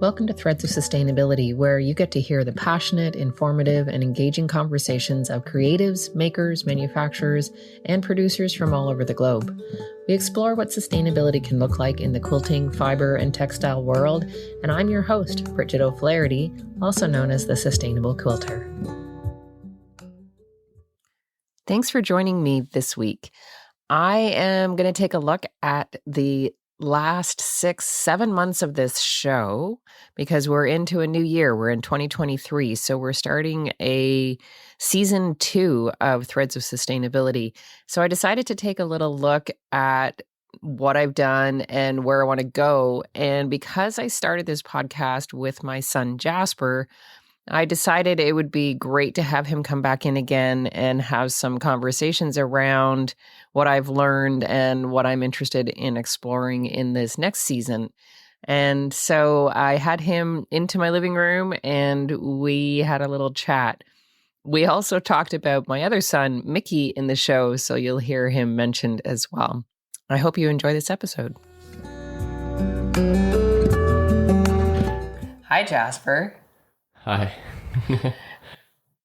Welcome to Threads of Sustainability, where you get to hear the passionate, informative, and engaging conversations of creatives, makers, manufacturers, and producers from all over the globe. We explore what sustainability can look like in the quilting, fiber, and textile world, and I'm your host, Bridget O'Flaherty, also known as the Sustainable Quilter. Thanks for joining me this week. I am going to take a look at the last 6-7 months of this show because we're into a new year. We're in 2023. So we're starting a season 2 of Threads of Sustainability. So I decided to take a little look at what I've done and where I want to go. And because I started this podcast with my son, Jasper, I decided it would be great to have him come back in again and have some conversations around what I've learned and what I'm interested in exploring in this next season. And so I had him into my living room and we had a little chat. We also talked about my other son, Mickey, in the show, so you'll hear him mentioned as well. I hope you enjoy this episode. Hi, Jasper. Hi.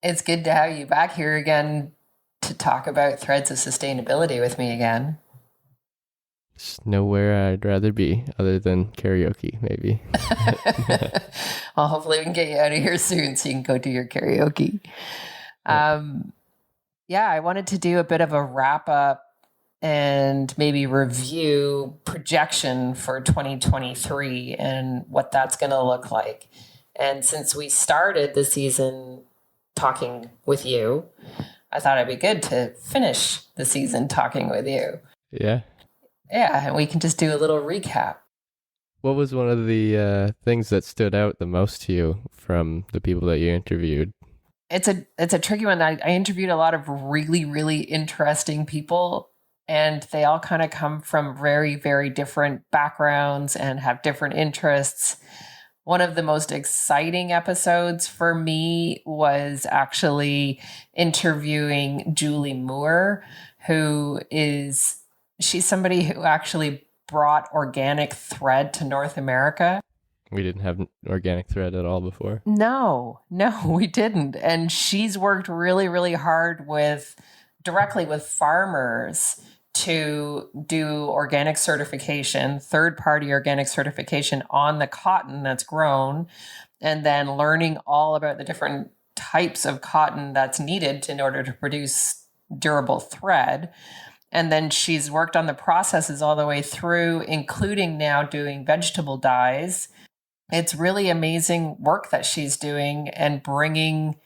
It's good to have you back here again to talk about Threads of Sustainability with me again. There's nowhere I'd rather be other than karaoke, maybe. Well, hopefully we can get you out of here soon so you can go do your karaoke. I wanted to do a bit of a wrap up and maybe review projection for 2023 and what that's going to look like. And since we started the season talking with you, I thought it'd be good to finish the season talking with you. Yeah. Yeah, and we can just do a little recap. What was one of the things that stood out the most to you from the people that you interviewed? It's a tricky one. I interviewed a lot of really, really interesting people, and they all kind of come from very, very different backgrounds and have different interests. One of the most exciting episodes for me was actually interviewing Julie Moore, she's somebody who actually brought organic thread to North America. We didn't have organic thread at all before. No, we didn't. And she's worked really, really hard directly with farmers to do organic certification, third-party organic certification on the cotton that's grown, and then learning all about the different types of cotton that's needed in order to produce durable thread. And then she's worked on the processes all the way through, including now doing vegetable dyes. It's really amazing work that she's doing and bringing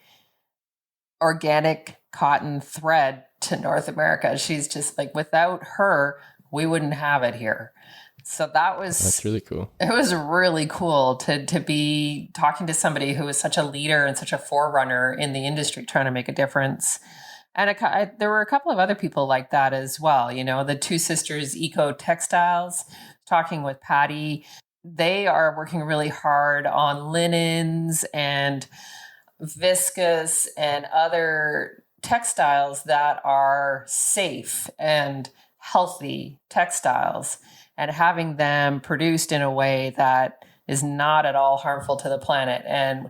organic cotton thread to North America. She's just without her, we wouldn't have it here. So that's really cool. It was really cool to be talking to somebody who is such a leader and such a forerunner in the industry trying to make a difference. And there were a couple of other people like that as well. You know, the two sisters, Eco Textiles, talking with Patty. They are working really hard on linens and viscose and other textiles that are safe and healthy textiles, and having them produced in a way that is not at all harmful to the planet. And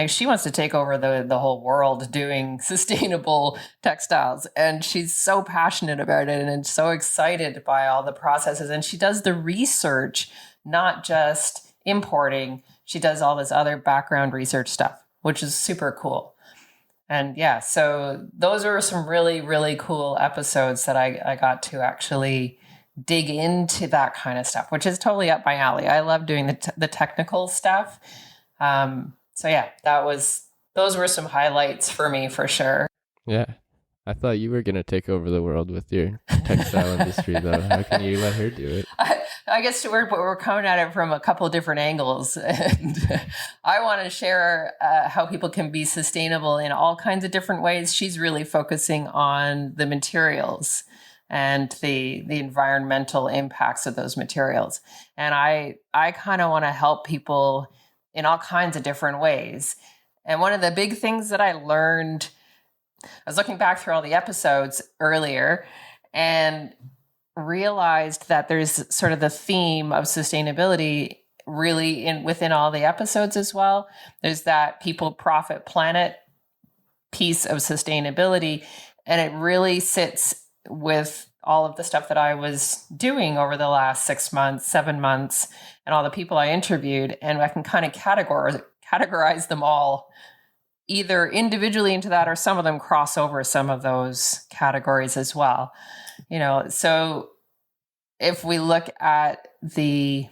she wants to take over the whole world doing sustainable textiles, and she's so passionate about it and so excited by all the processes. And she does the research, not just importing. She does all this other background research stuff, which is super cool. And yeah, so those are some really, really cool episodes that I got to actually dig into that kind of stuff, which is totally up my alley. I love doing the technical stuff. So yeah, those were some highlights for me for sure. Yeah. I thought you were going to take over the world with your textile industry, though. How can you let her do it? I guess we're coming at it from a couple of different angles. And I want to share how people can be sustainable in all kinds of different ways. She's really focusing on the materials and the environmental impacts of those materials. And I kind of want to help people in all kinds of different ways. And one of the big things that I learned, I was looking back through all the episodes earlier and realized that there's sort of the theme of sustainability really within all the episodes as well. There's that people, profit, planet piece of sustainability, and it really sits with all of the stuff that I was doing over the last 6 months, 7 months, and all the people I interviewed, and I can kind of categorize them all either individually into that, or some of them cross over some of those categories as well. So if we look at the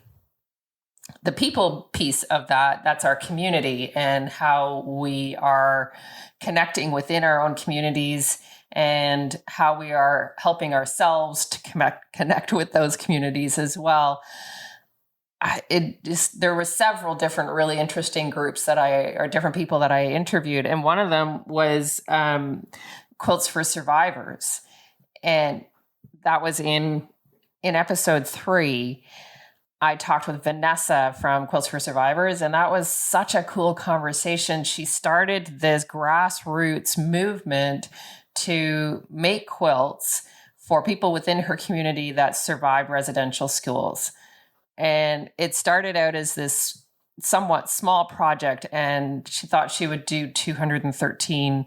people piece of that, that's our community and how we are connecting within our own communities and how we are helping ourselves to connect with those communities as well. There were several different really interesting groups or different people that I interviewed. And one of them was Quilts for Survivors. And that was in episode 3. I talked with Vanessa from Quilts for Survivors, and that was such a cool conversation. She started this grassroots movement to make quilts for people within her community that survived residential schools. And it started out as this somewhat small project, and she thought she would do 213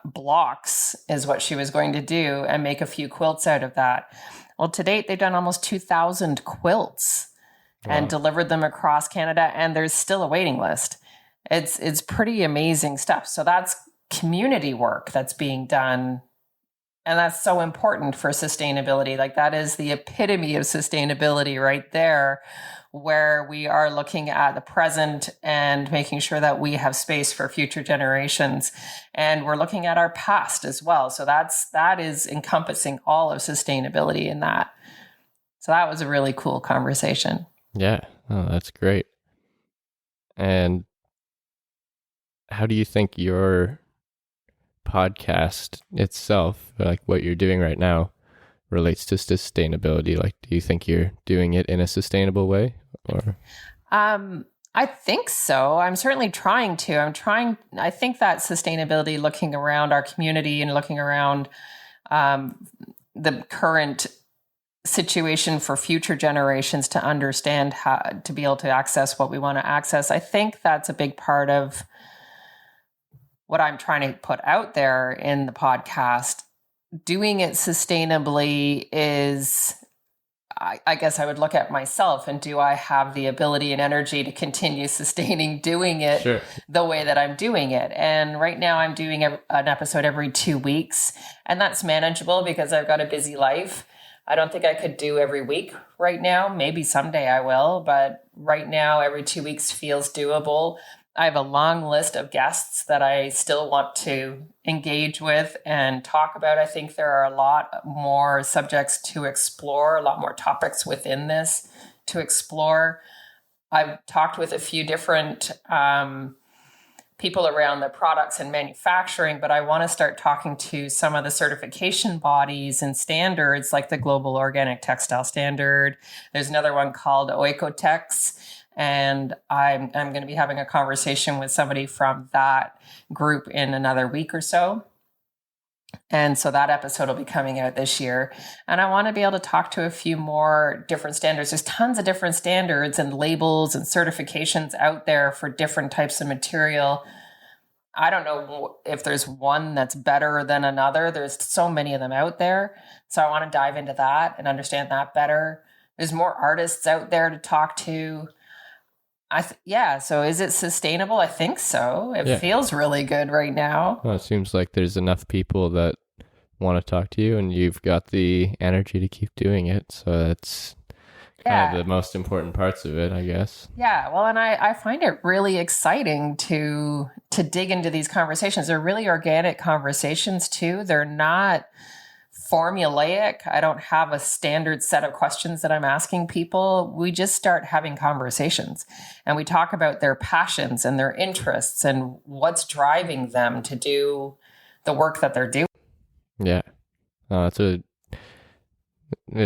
blocks is what she was going to do, and make a few quilts out of that. Well, to date, they've done almost 2,000 quilts and delivered them across Canada, and there's still a waiting list. It's pretty amazing stuff. So that's community work that's being done. And that's so important for sustainability. Like, that is the epitome of sustainability right there, where we are looking at the present and making sure that we have space for future generations. And we're looking at our past as well. So that is encompassing all of sustainability in that. So that was a really cool conversation. Yeah. Oh, that's great. And how do you think your podcast itself, like what you're doing right now, relates to sustainability? Like, do you think you're doing it in a sustainable way, or? I think so. I'm certainly trying to. I think that sustainability, looking around our community and looking around the current situation for future generations to understand how to be able to access what we want to access. I think that's a big part of what I'm trying to put out there in the podcast. Doing it sustainably is, I guess I would look at myself and do I have the ability and energy to continue sustaining doing it the way that I'm doing it? And right now I'm doing an episode every 2 weeks, and that's manageable because I've got a busy life. I don't think I could do every week right now. Maybe someday I will, but right now every 2 weeks feels doable. I have a long list of guests that I still want to engage with and talk about. I think there are a lot more subjects to explore, a lot more topics within this to explore. I've talked with a few different people around the products and manufacturing, but I want to start talking to some of the certification bodies and standards, like the Global Organic Textile Standard. There's another one called Oecotex. And I'm going to be having a conversation with somebody from that group in another week or so. And so that episode will be coming out this year. And I want to be able to talk to a few more different standards. There's tons of different standards and labels and certifications out there for different types of material. I don't know if there's one that's better than another. There's so many of them out there. So I want to dive into that and understand that better. There's more artists out there to talk to. So is it sustainable? I think so. It feels really good right now. Well, it seems like there's enough people that want to talk to you, and you've got the energy to keep doing it. So that's kind of the most important parts of it, I guess. Yeah. Well, and I find it really exciting to dig into these conversations. They're really organic conversations too. They're not formulaic. I don't have a standard set of questions that I'm asking people. We just start having conversations, and we talk about their passions and their interests and what's driving them to do the work that they're doing. Yeah. In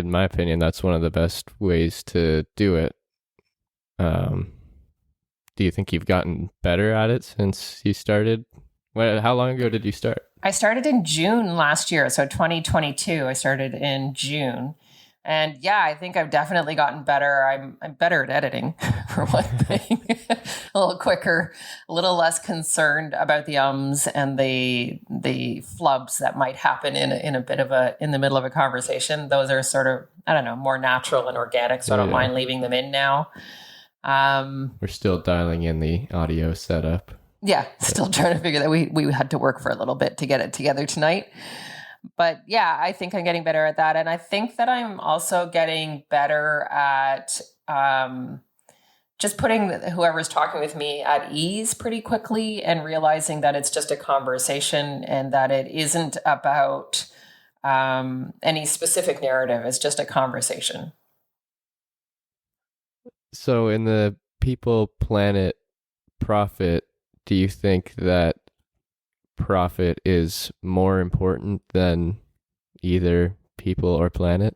my opinion, that's one of the best ways to do it. Do you think you've gotten better at it since you started? How long ago did you start? I started in June last year. So 2022, I started in June. And yeah, I think I've definitely gotten better. I'm better at editing for one thing. A little quicker, a little less concerned about the ums and the flubs that might happen in a bit of in the middle of a conversation. Those are sort of, I don't know, more natural and organic, so I don't mind leaving them in now. We're still dialing in the audio setup. Yeah, still trying to figure that we had to work for a little bit to get it together tonight. But yeah, I think I'm getting better at that. And I think that I'm also getting better at just putting whoever's talking with me at ease pretty quickly and realizing that it's just a conversation and that it isn't about any specific narrative. It's just a conversation. So in the people, planet, profit, do you think that profit is more important than either people or planet?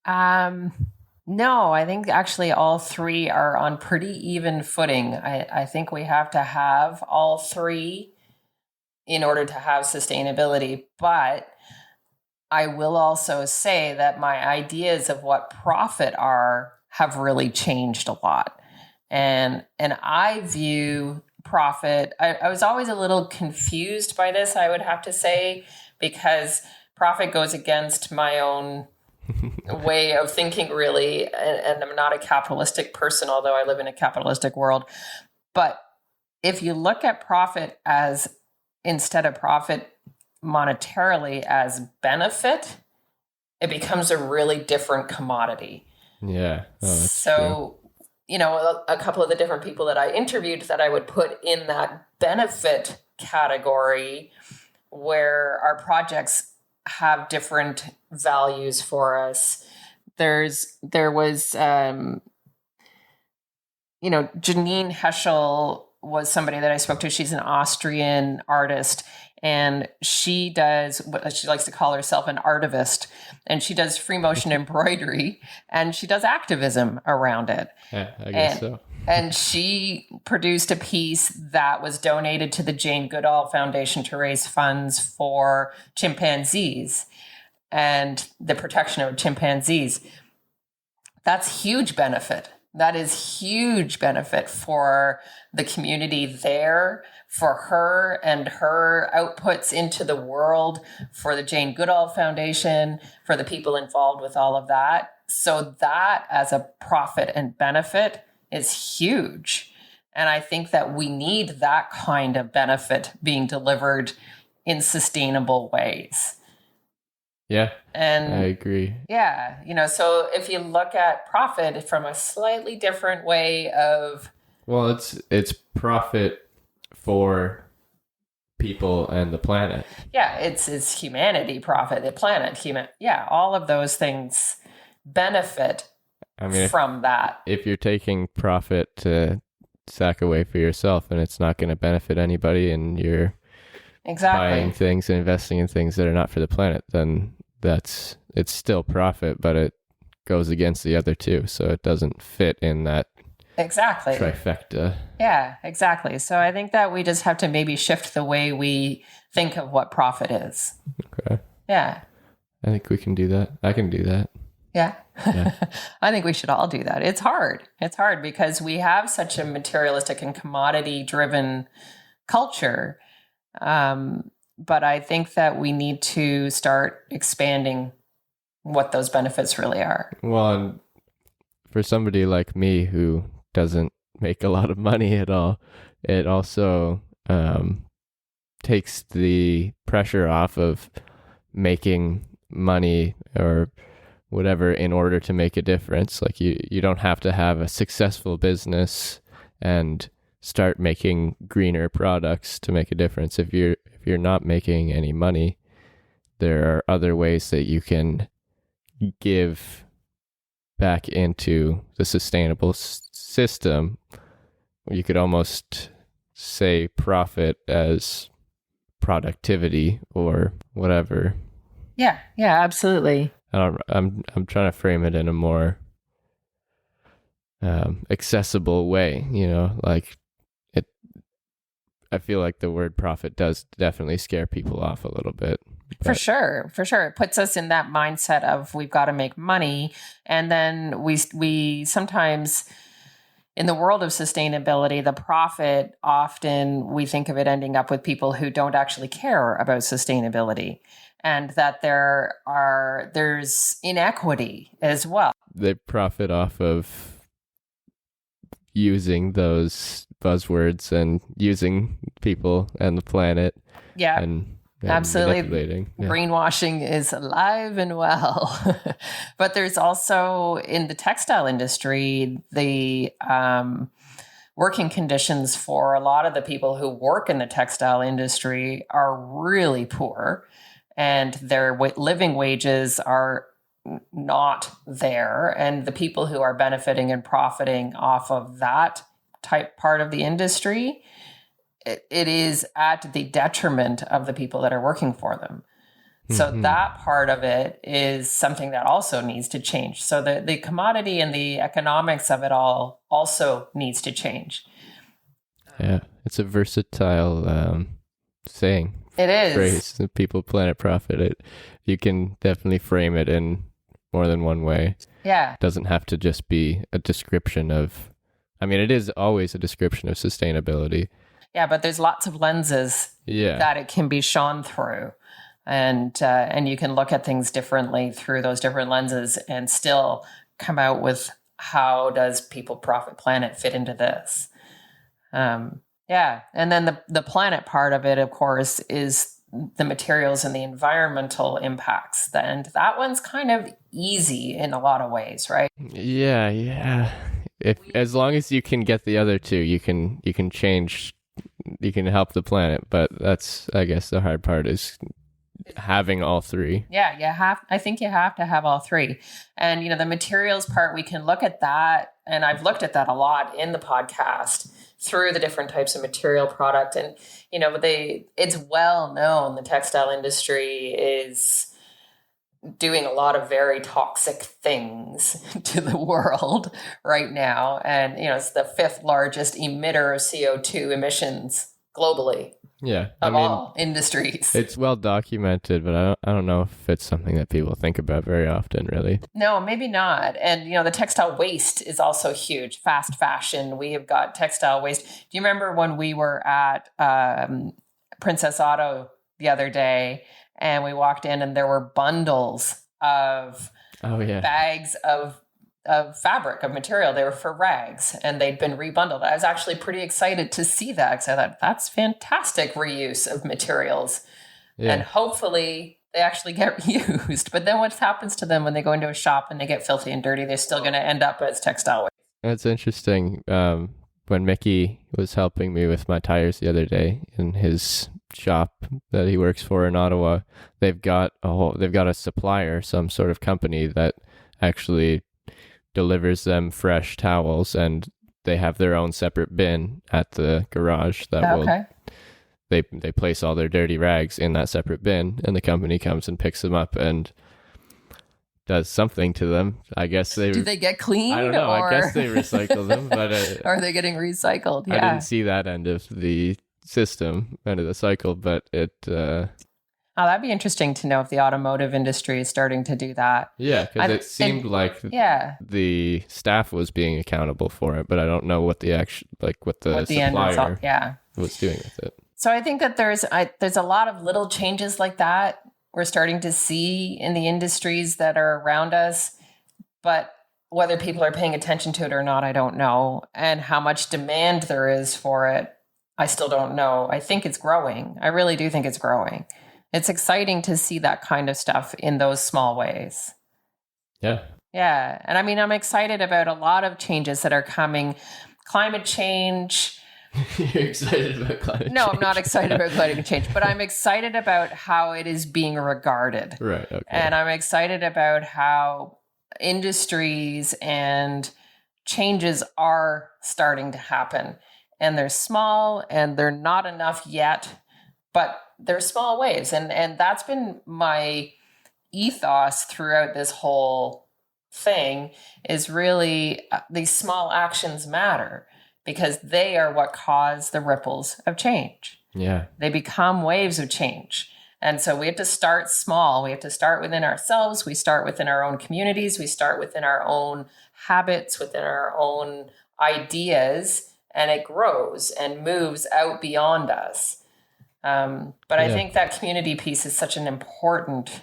No, I think actually all three are on pretty even footing. I think we have to have all three in order to have sustainability. But I will also say that my ideas of what profit are have really changed a lot. And I view profit, I was always a little confused by this, I would have to say, because profit goes against my own way of thinking, really. And I'm not a capitalistic person, although I live in a capitalistic world. But if you look at profit as, instead of profit monetarily, as benefit, it becomes a really different commodity. Yeah. So true. You know, a couple of the different people that I interviewed that I would put in that benefit category, where our projects have different values for us. There was, Janine Heschel was somebody that I spoke to. She's an Austrian artist, and she does what she likes to call herself an artivist, and she does free motion embroidery, and she does activism around it. Yeah, I guess so. And she produced a piece that was donated to the Jane Goodall Foundation to raise funds for chimpanzees and the protection of chimpanzees. That's huge benefit. That is huge benefit for the community there, for her and her outputs into the world, for the Jane Goodall Foundation, for the people involved with all of that. So that as a profit and benefit is huge. And I think that we need that kind of benefit being delivered in sustainable ways. Yeah, and I agree. Yeah, so if you look at profit from a slightly different way of... Well, it's profit for people and the planet. Yeah, it's humanity profit, the planet, all of those things benefit from that. If you're taking profit to sack away for yourself and it's not going to benefit anybody, and you're buying things and investing in things that are not for the planet, then it's still profit, but it goes against the other two, so it doesn't fit in that trifecta. Yeah, exactly. So I think that we just have to maybe shift the way we think of what profit is. Okay. Yeah. I think we can do that. I can do that. Yeah. I think we should all do that. It's hard. It's hard because we have such a materialistic and commodity driven culture. But I think that we need to start expanding what those benefits really are. Well, and for somebody like me who doesn't make a lot of money at all, it also takes the pressure off of making money or whatever in order to make a difference. Like you don't have to have a successful business and start making greener products to make a difference. If you're not making any money, there are other ways that you can give back into the sustainable system. You could almost say profit as productivity or whatever. Yeah, absolutely. I'm trying to frame it in a more accessible way, like I feel like the word profit does definitely scare people off a little bit For sure, for sure. It puts us in that mindset of we've got to make money. And then we sometimes, in the world of sustainability, the profit, often we think of it ending up with people who don't actually care about sustainability, and that there's inequity as well. They profit off of using those buzzwords and using people and the planet. Yeah. And absolutely. manipulating. Yeah. Greenwashing is alive and well. But there's also, in the textile industry, the working conditions for a lot of the people who work in the textile industry are really poor, and their living wages are not there. And the people who are benefiting and profiting off of that type part of the industry, it is at the detriment of the people that are working for them. So that part of it is something that also needs to change. So the commodity and the economics of it all also needs to change. Yeah, it's a versatile saying. It is. Phrase, people, planet, profit. You can definitely frame it in more than one way. Yeah. It doesn't have to just be a description of, I mean, it is always a description of sustainability. Yeah, but there's lots of lenses that it can be shone through. And you can look at things differently through those different lenses and still come out with, how does people, profit, planet fit into this? Yeah. And then the planet part of it, of course, is the materials and the environmental impacts. And that one's kind of easy in a lot of ways, right? Yeah. As long as you can get the other two, you can change, you can help the planet. But that's, I guess, the hard part is having all three. Yeah, I think you have to have all three. And, the materials part, we can look at that. And I've looked at that a lot in the podcast through the different types of material product. And, it's well known the textile industry is doing a lot of very toxic things to the world right now. And, it's the 5th largest emitter of CO2 emissions globally. Yeah, of all industries. It's well documented, but I don't know if it's something that people think about very often, really. No, maybe not. And, the textile waste is also huge. Fast fashion, we have got textile waste. Do you remember when we were at Princess Auto the other day, and we walked in and there were bundles of bags of fabric, of material? They were for rags, and they'd been rebundled. I was actually pretty excited to see that, because I thought, that's fantastic reuse of materials. Yeah. And hopefully they actually get used. But then what happens to them when they go into a shop and they get filthy and dirty? They're still going to end up as textile waste. That's interesting. When Mickey was helping me with my tires the other day in his shop that he works for in Ottawa, they've got a supplier, some sort of company that actually delivers them fresh towels, and they have their own separate bin at the garage that they place all their dirty rags in that separate bin, and the company comes and picks them up and does something to them. I guess do they get cleaned? I don't know. I guess they recycle them, but or are they getting recycled? Yeah. I didn't see that end of the system, end of the cycle, but it Oh, that'd be interesting to know if the automotive industry is starting to do that. Yeah, because it seemed like the staff was being accountable for it, but I don't know what the supplier was doing with it. So I think that there's a lot of little changes like that we're starting to see in the industries that are around us, but whether people are paying attention to it or not, I don't know. And how much demand there is for it, I still don't know. I think it's growing. I really do think it's growing. It's exciting to see that kind of stuff in those small ways. Yeah. Yeah. And I mean, I'm excited about a lot of changes that are coming. Climate change. You're excited about climate change? No, I'm not excited about climate change, but I'm excited about how it is being regarded. Right. Okay. And I'm excited about how industries and changes are starting to happen. And they're small and they're not enough yet, but they're small waves. And that's been my ethos throughout this whole thing, is really these small actions matter, because they are what cause the ripples of change. Yeah. They become waves of change. And so we have to start small. We have to start within ourselves. We start within our own communities. We start within our own habits, within our own ideas, and it grows and moves out beyond us. But I think that community piece is such an important,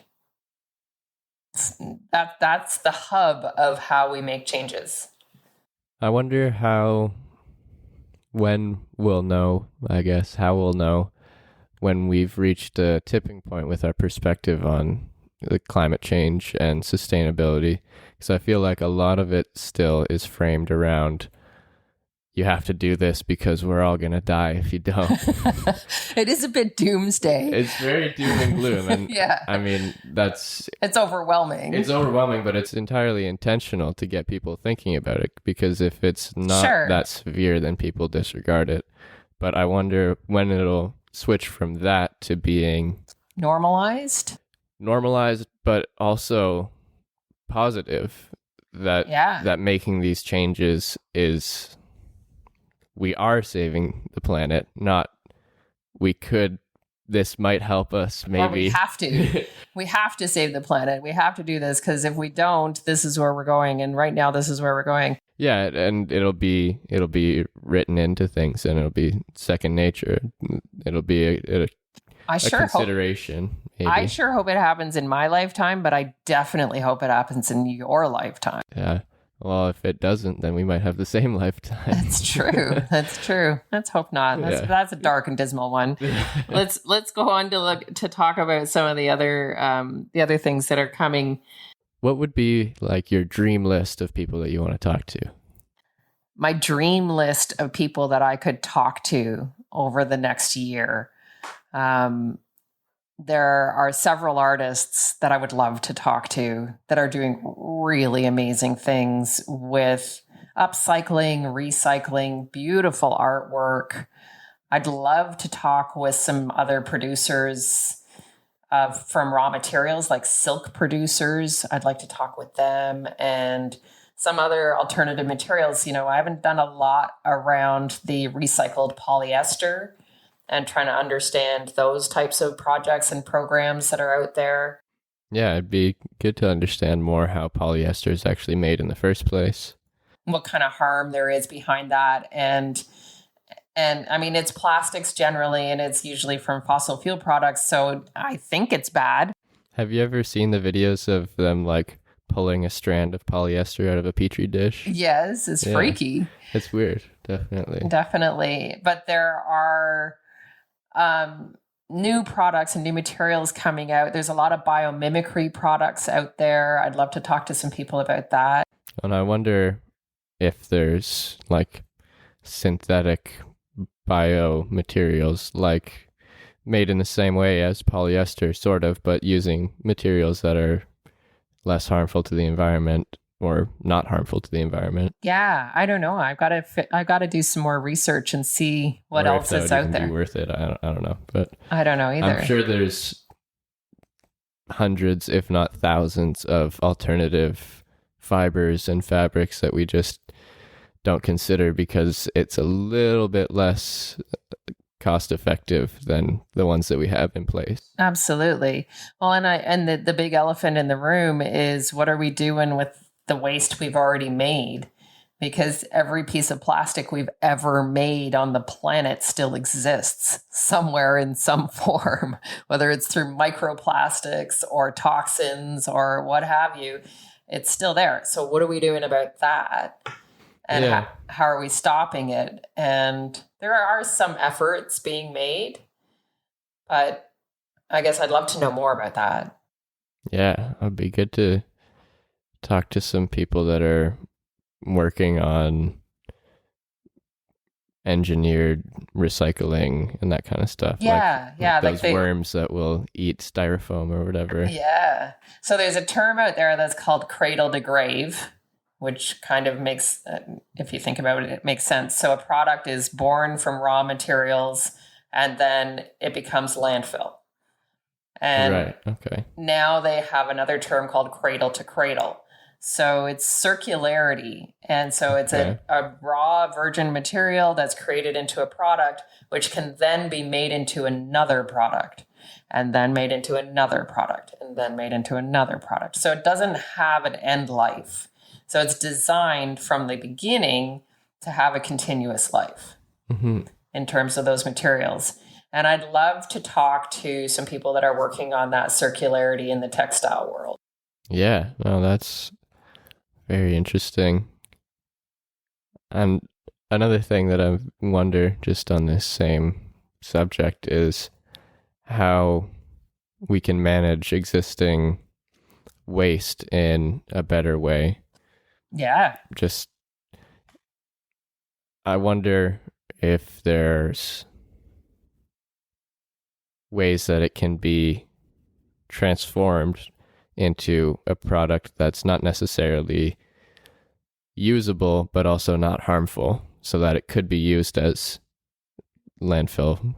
that's the hub of how we make changes. I wonder when we'll know, how we'll know when we've reached a tipping point with our perspective on the climate change and sustainability. Because I feel like a lot of it still is framed around, you have to do this because we're all going to die if you don't. It is a bit doomsday. It's very doom and gloom. And yeah. I mean, it's overwhelming. It's overwhelming, but it's entirely intentional to get people thinking about it, because if it's not that severe, then people disregard it. But I wonder when it'll switch from that to being normalized, but also positive, that making these changes is, we are saving the planet, not this might help us, maybe. Or we have to save the planet. We have to do this, because if we don't, this is where we're going. And right now, this is where we're going. Yeah, and it'll be written into things, and it'll be second nature. It'll be a consideration. I sure hope it happens in my lifetime, but I definitely hope it happens in your lifetime. Yeah. Well, if it doesn't, then we might have the same lifetime. That's true. Let's hope not. That's a dark and dismal one. Let's go on to talk about some of the other things that are coming. What would be like your dream list of people that you want to talk to? My dream list of people that I could talk to over the next year. There are several artists that I would love to talk to that are doing really amazing things with upcycling, recycling, beautiful artwork. I'd love to talk with some other producers from raw materials, like silk producers. I'd like to talk with them, and some other alternative materials. I haven't done a lot around the recycled polyester and trying to understand those types of projects and programs that are out there. Yeah, it'd be good to understand more how polyester is actually made in the first place. What kind of harm there is behind that. And I mean, it's plastics generally, and it's usually from fossil fuel products. So I think it's bad. Have you ever seen the videos of them like pulling a strand of polyester out of a petri dish? Yes, it's freaky. It's weird, definitely. Definitely. But there are new products and new materials coming out. There's a lot of biomimicry products out there. I'd love to talk to some people about that. And I wonder if there's like synthetic biomaterials, like made in the same way as polyester, sort of, but using materials that are less harmful to the environment or not harmful to the environment. Yeah, I don't know. I got to do some more research and see what else is out there. Be worth it. I don't know, but I don't know either. I'm sure there's hundreds, if not thousands, of alternative fibers and fabrics that we just don't consider because it's a little bit less cost effective than the ones that we have in place. Absolutely. Well, and the big elephant in the room is, what are we doing with the waste we've already made? Because every piece of plastic we've ever made on the planet still exists somewhere in some form, whether it's through microplastics or toxins or what have you, it's still there. So what are we doing about that? And how are we stopping it? And there are some efforts being made, but I guess I'd love to know more about that. Yeah, it'd be good to talk to some people that are working on engineered recycling and that kind of stuff. Yeah, like those worms that will eat styrofoam or whatever. Yeah. So there's a term out there that's called cradle to grave, which kind of makes, if you think about it, it makes sense. So a product is born from raw materials and then it becomes landfill. And now they have another term called cradle to cradle. So it's circularity. And so it's a raw virgin material that's created into a product, which can then be made into another product. and then made into another product, and then made into another product. So it doesn't have an end life. So it's designed from the beginning to have a continuous life in terms of those materials. And I'd love to talk to some people that are working on that circularity in the textile world. Yeah, no, that's very interesting. And another thing that I wonder just on this same subject is how we can manage existing waste in a better way. Yeah. Just, I wonder if there's ways that it can be transformed into a product that's not necessarily usable, but also not harmful, so that it could be used as landfill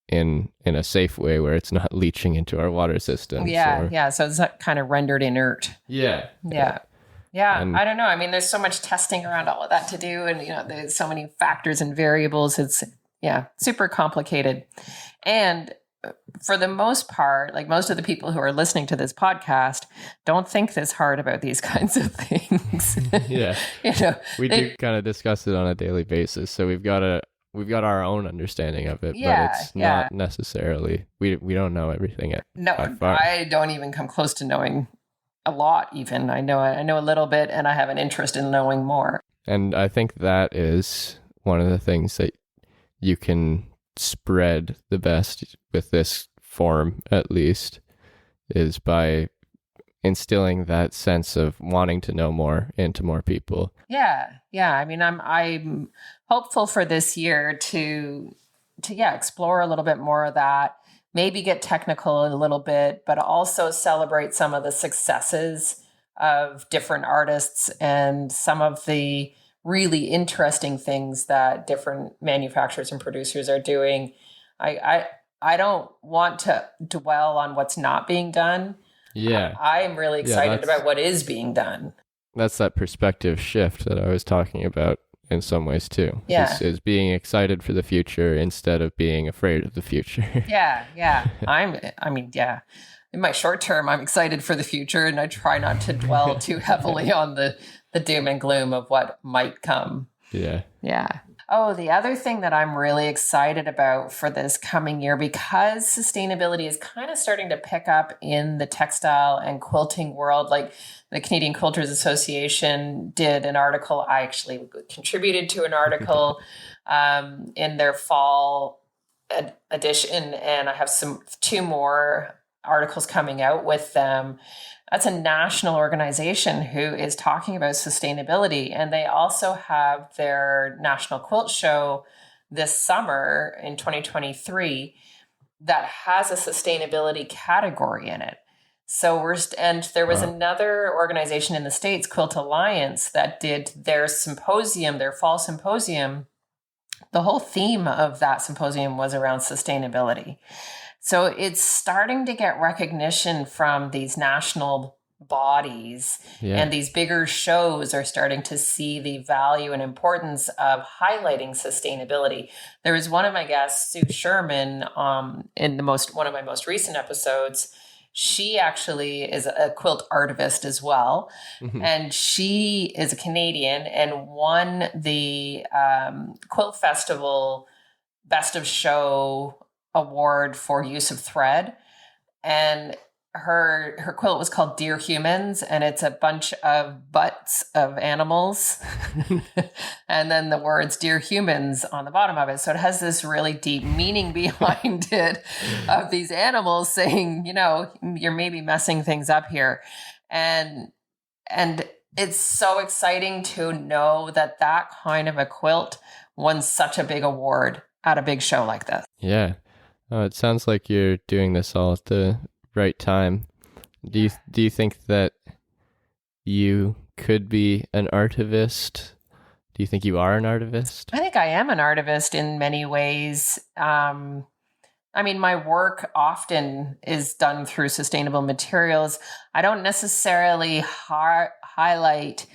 in a safe way where it's not leaching into our water systems. Yeah. So it's kind of rendered inert. Yeah. I don't know. I mean, there's so much testing around all of that to do, and there's so many factors and variables. It's super complicated. And for the most part, like most of the people who are listening to this podcast don't think this hard about these kinds of things. Yeah. We do kind of discuss it on a daily basis. So we've got our own understanding of it, but it's not necessarily, we don't know everything yet. No, I don't even come close to knowing a lot even. I know a little bit, and I have an interest in knowing more. And I think that is one of the things that you can spread the best with this form, at least, is by instilling that sense of wanting to know more into more people. Yeah. I mean, I'm hopeful for this year to explore a little bit more of that, maybe get technical a little bit, but also celebrate some of the successes of different artists and some of the really interesting things that different manufacturers and producers are doing. I don't want to dwell on what's not being done. Yeah. I'm really excited about what is being done. That's that perspective shift that I was talking about in some ways too. Yeah. Is being excited for the future instead of being afraid of the future. Yeah. In my short term, I'm excited for the future, and I try not to dwell too heavily on the doom and gloom of what might come. Yeah. Oh, the other thing that I'm really excited about for this coming year, because sustainability is kind of starting to pick up in the textile and quilting world, like the Canadian Quilters Association did an article. I actually contributed to an article in their fall edition, and I have two more articles coming out with them. That's a national organization who is talking about sustainability. And they also have their National Quilt Show this summer in 2023 that has a sustainability category in it. So there was another organization in the States, Quilt Alliance, that did their symposium, their fall symposium. The whole theme of that symposium was around sustainability. So it's starting to get recognition from these national bodies, and these bigger shows are starting to see the value and importance of highlighting sustainability. There was one of my guests, Sue Sherman, in one of my most recent episodes. She actually is a quilt artivist as well, and she is a Canadian and won the Quilt Festival Best of Show award for use of thread. And her quilt was called Dear Humans, and it's a bunch of butts of animals and then the words Dear Humans on the bottom of it. So it has this really deep meaning behind it of these animals saying, you're maybe messing things up here. And it's so exciting to know that kind of a quilt won such a big award at a big show like this. Yeah. Oh, it sounds like you're doing this all at the right time. Do you think that you could be an artivist? Do you think you are an artivist? I think I am an artivist in many ways. I mean, my work often is done through sustainable materials. I don't necessarily highlight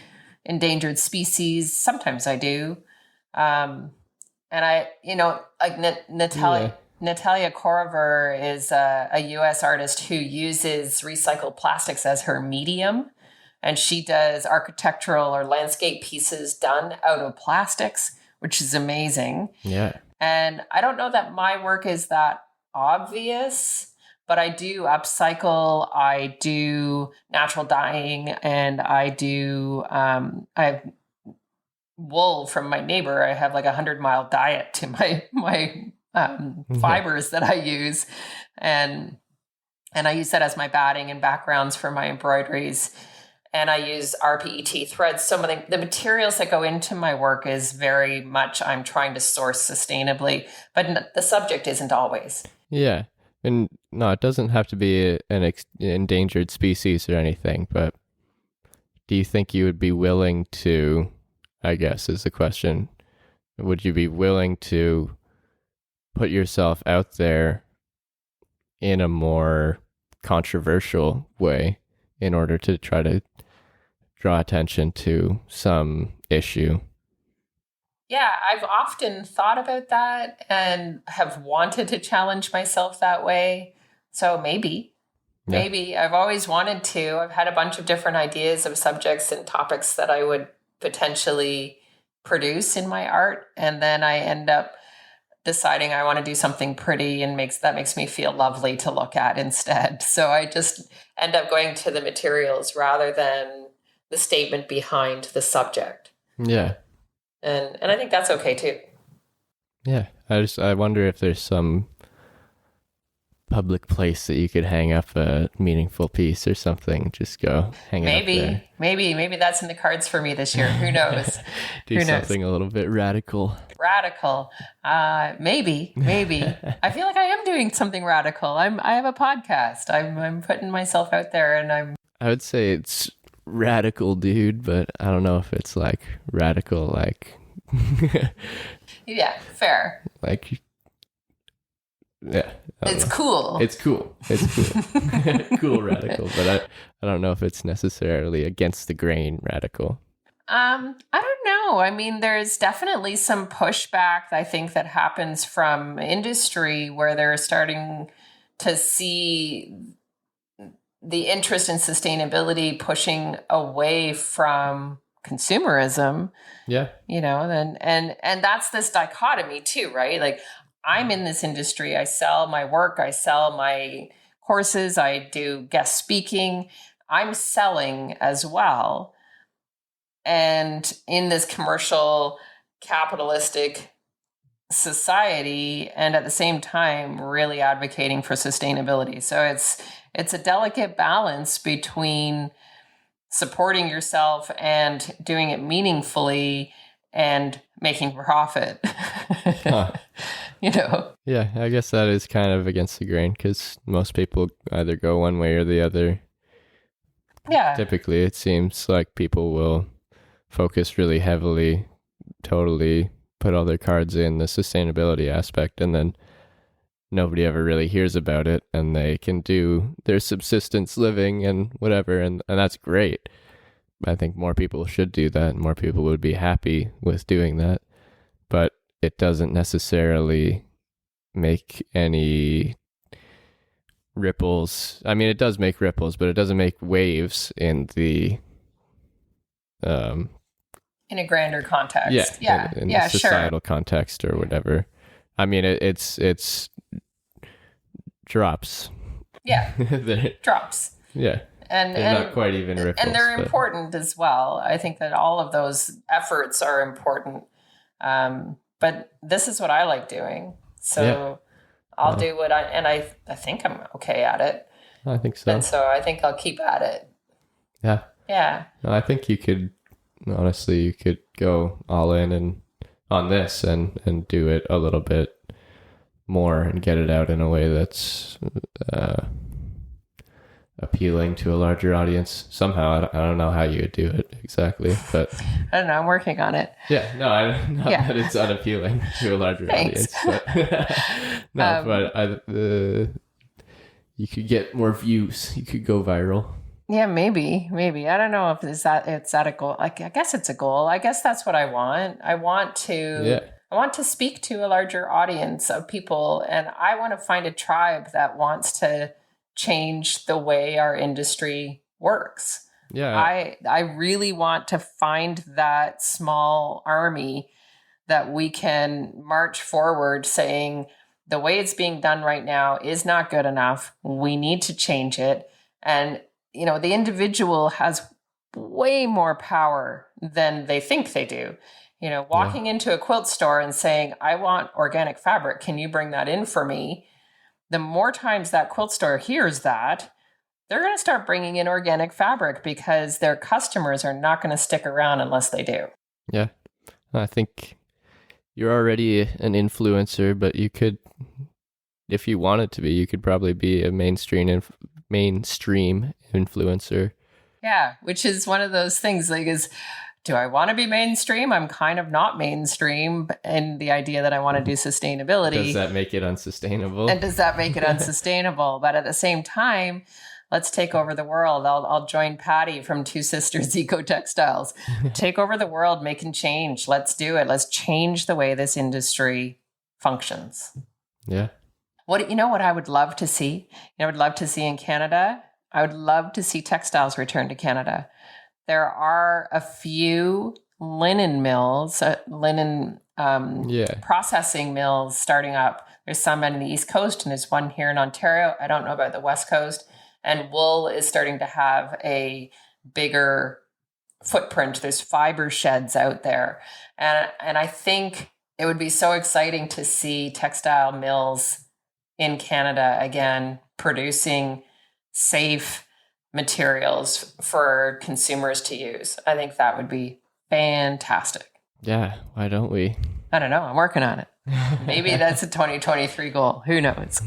endangered species. Sometimes I do. And I, like Natalia. Natalia Korover is a US artist who uses recycled plastics as her medium. And she does architectural or landscape pieces done out of plastics, which is amazing. Yeah. And I don't know that my work is that obvious, but I do upcycle, I do natural dyeing, and I do, I have wool from my neighbor. I have like 100-mile diet to my fibers that I use. And I use that as my batting and backgrounds for my embroideries. And I use RPET threads. So the materials that go into my work is very much I'm trying to source sustainably, but the subject isn't always. Yeah. And no, it doesn't have to be an endangered species or anything, but do you think you would be willing to, I guess is the question, would you be willing to put yourself out there in a more controversial way in order to try to draw attention to some issue? Yeah, I've often thought about that and have wanted to challenge myself that way. So maybe I've always wanted to. I've had a bunch of different ideas of subjects and topics that I would potentially produce in my art. And then I end up deciding I want to do something pretty and that makes me feel lovely to look at instead. So I just end up going to the materials rather than the statement behind the subject. Yeah. And I think that's okay too. Yeah. I wonder if there's some public place that you could hang up a meaningful piece or something. Just go hang it up there. Maybe that's in the cards for me this year. Who knows? Do something a little bit radical. Maybe. I feel like I am doing something radical. I have a podcast. I'm putting myself out there, and I would say it's radical, dude, but I don't know if it's like radical, like. Yeah, fair. Like. Yeah. It's cool. It's cool. Cool radical, but I don't know if it's necessarily against the grain radical. I don't know. I mean, there's definitely some pushback, I think, that happens from industry where they're starting to see the interest in sustainability pushing away from consumerism. Yeah. And that's this dichotomy too, right? Like, I'm in this industry. I sell my work. I sell my courses. I do guest speaking. I'm selling as well. And in this commercial capitalistic society, and at the same time, really advocating for sustainability. So it's a delicate balance between supporting yourself and doing it meaningfully and making profit. Huh. Yeah, I guess that is kind of against the grain because most people either go one way or the other. Yeah. Typically, it seems like people will focus really heavily, totally put all their cards in the sustainability aspect, and then nobody ever really hears about it, and they can do their subsistence living and whatever, and that's great. I think more people should do that, and more people would be happy with doing that, but it doesn't necessarily make any ripples. I mean, it does make ripples, but it doesn't make waves in the in a grander context. In the societal context or whatever. I mean, it's drops. Yeah, drops. Yeah. And not quite even ripples. And they're important as well. I think that all of those efforts are important. But this is what I like doing. So I'll do what I think I'm okay at it. I think so. And so I think I'll keep at it. Yeah. Yeah. No, I think you could go all in and on this and do it a little bit more and get it out in a way that's appealing to a larger audience somehow. I don't know how you would do it exactly, but I don't know. I'm working on it. Yeah, no, not that it's unappealing to a larger audience, but you could get more views. You could go viral. Yeah, maybe. I don't know if it's that a goal. Like, I guess it's a goal. I guess that's what I want. I want to I want to speak to a larger audience of people, and I want to find a tribe that wants to change the way our industry works. Yeah. I really want to find that small army that we can march forward saying the way it's being done right now is not good enough. We need to change it. And, the individual has way more power than they think they do. Walking into a quilt store and saying, I want organic fabric. Can you bring that in for me? The more times that quilt store hears that, they're going to start bringing in organic fabric because their customers are not going to stick around unless they do. Yeah. I think you're already an influencer, but you could, if you wanted to be, you could probably be a mainstream influencer. Yeah, which is one of those things do I want to be mainstream? I'm kind of not mainstream in the idea that I want to do sustainability. Does that make it unsustainable? And does that make it unsustainable? But at the same time, let's take over the world. I'll join Patty from Two Sisters Eco Textiles. Take over the world, making change. Let's do it. Let's change the way this industry functions. Yeah. What I would love to see? I would love to see in Canada. I would love to see textiles return to Canada. There are a few linen mills, processing mills starting up. There's some on the East Coast, and there's one here in Ontario. I don't know about the West Coast. And wool is starting to have a bigger footprint. There's fiber sheds out there. And I think it would be so exciting to see textile mills in Canada again producing safe materials for consumers to use. I think that would be fantastic. Yeah, why don't we? I don't know. I'm working on it. Maybe that's a 2023 goal. Who knows?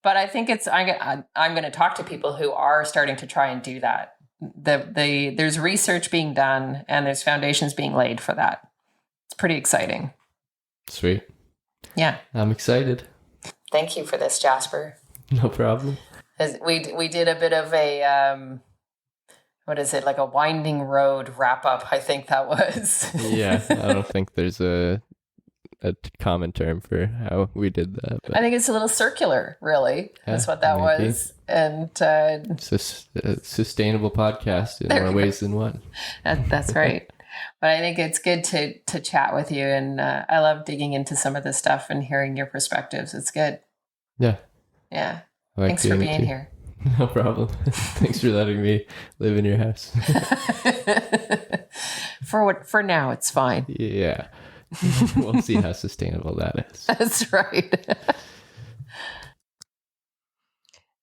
But I think I'm going to talk to people who are starting to try and do that. There's research being done and there's foundations being laid for that. It's pretty exciting. Sweet. Yeah. I'm excited. Thank you for this, Jasper. No problem. We did a bit of a, like a winding road wrap up, I think that was. Yeah, I don't think there's a common term for how we did that. But I think it's a little circular, really. Yeah, that's what that was. And it's a sustainable podcast in more ways than one. That's right. But I think it's good to chat with you. And I love digging into some of this stuff and hearing your perspectives. It's good. Yeah. Yeah. Thanks for being here. No problem. Thanks for letting me live in your house. For now, it's fine. Yeah. We'll see how sustainable that is. That's right.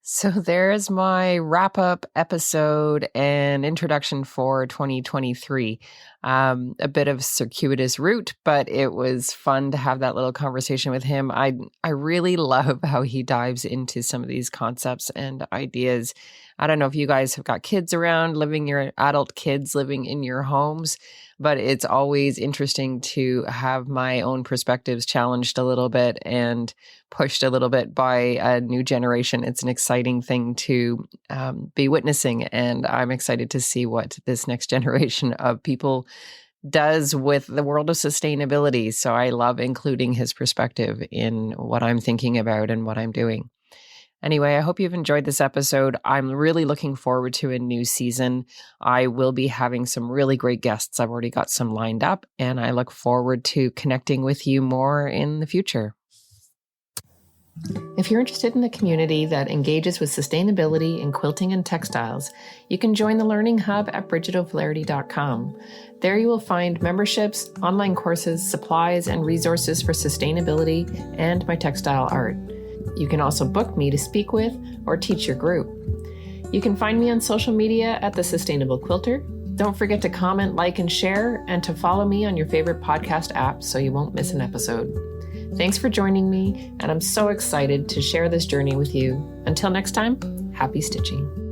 So there's my wrap-up episode and introduction for 2023. A bit of circuitous route, but it was fun to have that little conversation with him. I really love how he dives into some of these concepts and ideas. I don't know if you guys have got kids around, your adult kids living in your homes, but it's always interesting to have my own perspectives challenged a little bit and pushed a little bit by a new generation. It's an exciting thing to be witnessing, and I'm excited to see what this next generation of people does with the world of sustainability. So I love including his perspective in what I'm thinking about and what I'm doing. Anyway, I hope you've enjoyed this episode. I'm really looking forward to a new season. I will be having some really great guests. I've already got some lined up, and I look forward to connecting with you more in the future. If you're interested in a community that engages with sustainability in quilting and textiles, you can join the Learning Hub at BridgetO'Flaherty.com. There you will find memberships, online courses, supplies, and resources for sustainability and my textile art. You can also book me to speak with or teach your group. You can find me on social media at The Sustainable Quilter. Don't forget to comment, like, and share, and to follow me on your favorite podcast app so you won't miss an episode. Thanks for joining me, and I'm so excited to share this journey with you. Until next time, happy stitching.